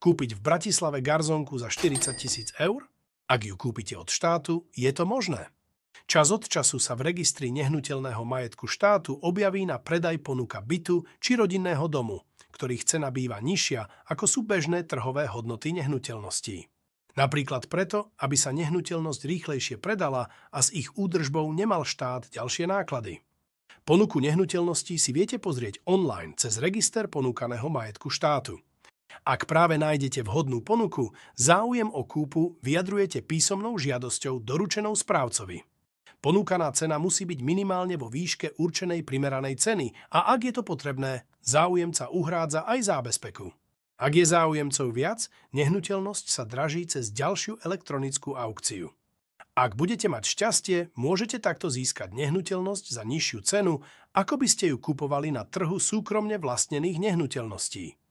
Kúpiť v Bratislave garzónku za 40 000 eur? Ak ju kúpite od štátu, je to možné. Čas od času sa v registri nehnuteľného majetku štátu objaví na predaj ponuka bytu či rodinného domu, ktorých cena býva nižšia ako sú bežné trhové hodnoty nehnuteľností. Napríklad preto, aby sa nehnuteľnosť rýchlejšie predala a s ich údržbou nemal štát ďalšie náklady. Ponuku nehnuteľností si viete pozrieť online cez register ponúkaného majetku štátu. Ak práve nájdete vhodnú ponuku, záujem o kúpu vyjadrujete písomnou žiadosťou doručenou správcovi. Ponúkaná cena musí byť minimálne vo výške určenej primeranej ceny a ak je to potrebné, záujemca uhrádza aj zábezpeku. Ak je záujemcov viac, nehnuteľnosť sa draží cez ďalšiu elektronickú aukciu. Ak budete mať šťastie, môžete takto získať nehnuteľnosť za nižšiu cenu, ako by ste ju kupovali na trhu súkromne vlastnených nehnuteľností.